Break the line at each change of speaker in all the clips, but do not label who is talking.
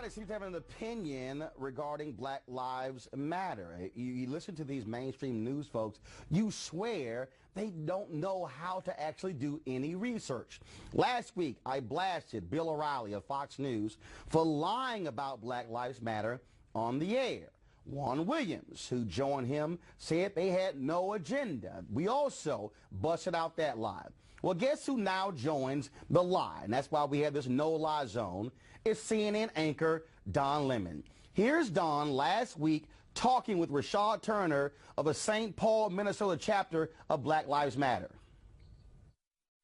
Everybody seems to have an opinion regarding Black Lives Matter. You listen to these mainstream news folks, you swear they don't know how to actually do any research. Last week, I blasted Bill O'Reilly of Fox News for lying about Black Lives Matter on the air. Juan Williams, who joined him, said they had no agenda. We also busted out that lie. Well, guess who now joins the lie? And that's why we have this no-lie zone. It's CNN anchor Don Lemon. Here's Don last week talking with Rashad Turner of the St. Paul, Minnesota chapter of Black Lives Matter.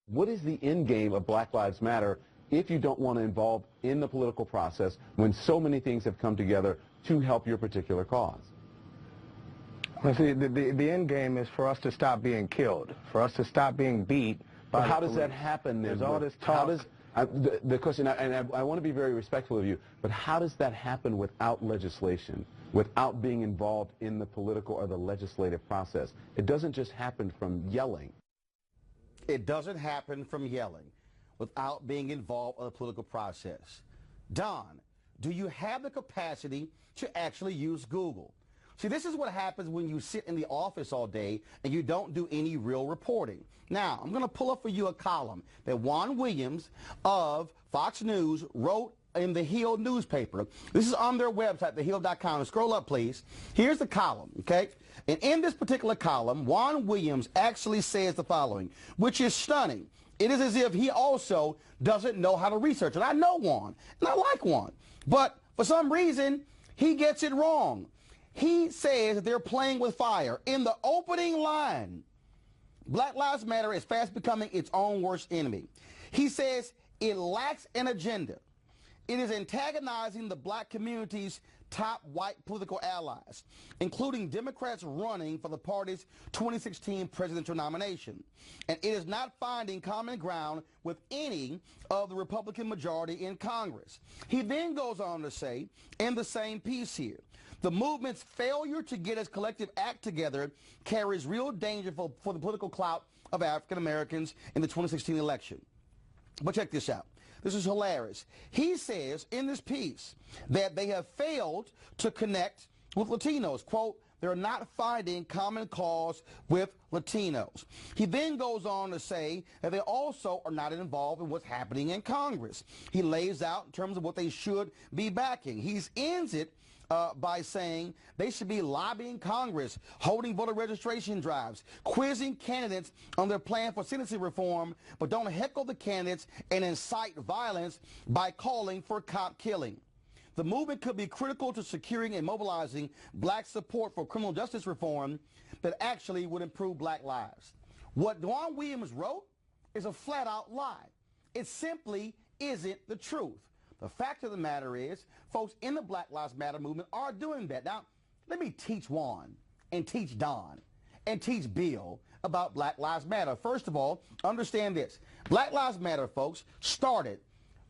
What is the end game of Black Lives Matter if you don't want to involve in the political process when so many things have come together to help your particular cause?
Well, see, the end game is for us to stop being killed, for us to stop being beat.
But how does that happen then?
There's all this talk.
The question, and I want to be very respectful of you, but how does that happen without legislation, without being involved in the political or the legislative process? It doesn't just happen from yelling.
It doesn't happen from yelling without being involved in the political process. Don, do you have the capacity to actually use Google? See, this is what happens when you sit in the office all day and you don't do any real reporting. Now, I'm going to pull up for you a column that Juan Williams of Fox News wrote in the Hill newspaper. This is on their website, thehill.com. Scroll up, please. Here's the column, okay? And in this particular column, Juan Williams actually says the following, which is stunning. It is as if he also doesn't know how to research. And I know Juan, and I like Juan. But for some reason, he gets it wrong. He says that they're playing with fire. In the opening line, Black Lives Matter is fast becoming its own worst enemy. He says it lacks an agenda. It is antagonizing the black community's top white political allies, including Democrats running for the party's 2016 presidential nomination. And it is not finding common ground with any of the Republican majority in Congress. He then goes on to say, in the same piece here, the movement's failure to get its collective act together carries real danger for the political clout of African Americans in the 2016 election. But check this out. This is hilarious. He says in this piece that they have failed to connect with Latinos. Quote, they're not finding common cause with Latinos. He then goes on to say that they also are not involved in what's happening in Congress. He lays out in terms of what they should be backing. He ends it by saying they should be lobbying Congress, holding voter registration drives, quizzing candidates on their plan for sentencing reform, but don't heckle the candidates and incite violence by calling for cop killing. The movement could be critical to securing and mobilizing black support for criminal justice reform that actually would improve black lives. What Juan Williams wrote is a flat-out lie. It simply isn't the truth. The fact of the matter is, folks in the Black Lives Matter movement are doing that. Now, let me teach Juan and teach Don and teach Bill about Black Lives Matter. First of all, understand this. Black Lives Matter, folks, started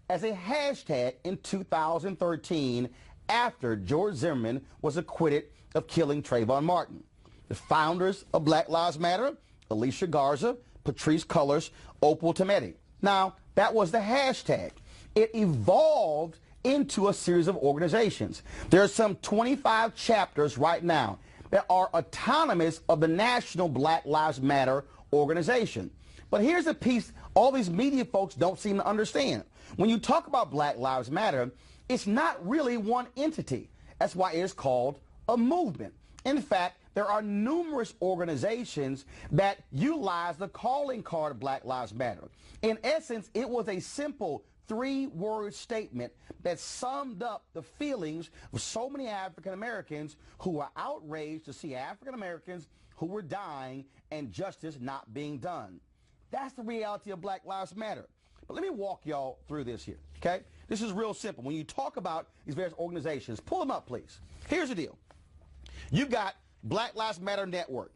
as a hashtag in 2013 after George Zimmerman was acquitted of killing Trayvon Martin. The founders of Black Lives Matter, Alicia Garza, Patrisse Cullors, Opal Tometi. Now, that was the hashtag. It evolved into a series of organizations. There are some 25 chapters right now that are autonomous of the National Black Lives Matter organization. But here's a piece all these media folks don't seem to understand. When you talk about Black Lives Matter, it's not really one entity. That's why it is called a movement. In fact, there are numerous organizations that utilize the calling card of Black Lives Matter. In essence, it was a simple three-word statement that summed up the feelings of so many African Americans who were outraged to see African Americans who were dying and justice not being done. That's the reality of Black Lives Matter. But let me walk y'all through this here, okay? This is real simple. When you talk about these various organizations, pull them up, please. Here's the deal. You've got Black Lives Matter Network,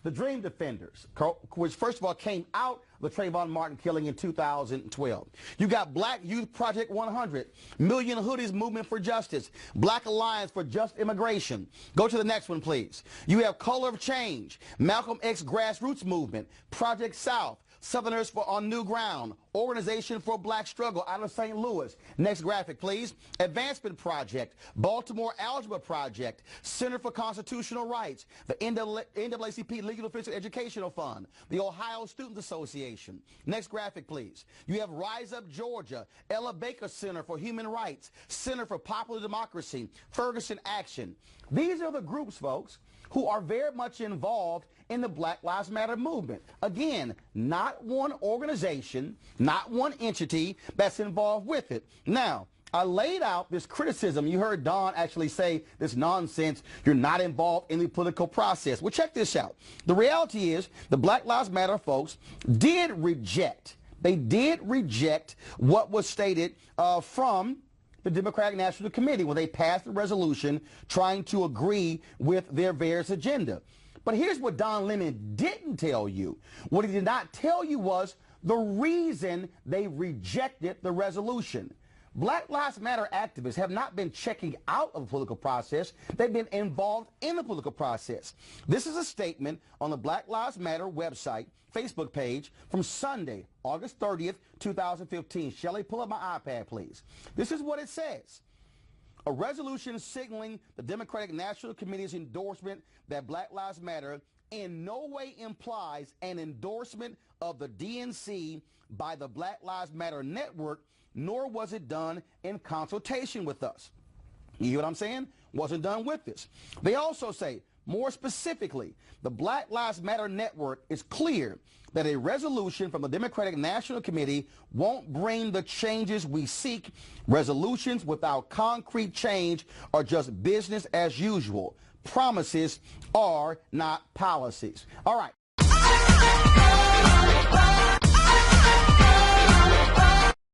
the Dream Defenders, which first of all came out of the Trayvon Martin killing in 2012. You got Black Youth Project 100, Million Hoodies Movement for Justice, Black Alliance for Just Immigration. Go to the next one, please. You have Color of Change, Malcolm X Grassroots Movement, Project South, Southerners on New Ground, Organization for Black Struggle out of St. Louis. Next graphic, please. Advancement Project, Baltimore Algebra Project, Center for Constitutional Rights, the NAACP Legal Defense Educational Fund, the Ohio Students Association. Next graphic, please. You have Rise Up Georgia, Ella Baker Center for Human Rights, Center for Popular Democracy, Ferguson Action. These are the groups, folks, who are very much involved in the Black Lives Matter movement. Again, not one organization, not one entity that's involved with it. Now, I laid out this criticism. You heard Don actually say this nonsense, you're not involved in the political process. Well, check this out. The reality is the Black Lives Matter folks did reject, what was stated from the Democratic National Committee when they passed a resolution trying to agree with their various agenda. But here's what Don Lemon didn't tell you. What he did not tell you was the reason they rejected the resolution. Black Lives Matter activists have not been checking out of the political process. They've been involved in the political process. This is a statement on the Black Lives Matter website, Facebook page from Sunday, August 30th, 2015. Shelley, pull up my iPad, please. This is what it says. A resolution signaling the Democratic National Committee's endorsement that Black Lives Matter in no way implies an endorsement of the DNC by the Black Lives Matter network, nor was it done in consultation with us. You hear what I'm saying? Wasn't done with this. They also say, more specifically, the Black Lives Matter network is clear that a resolution from the Democratic National Committee won't bring the changes we seek. Resolutions without concrete change are just business as usual. Promises are not policies. All right.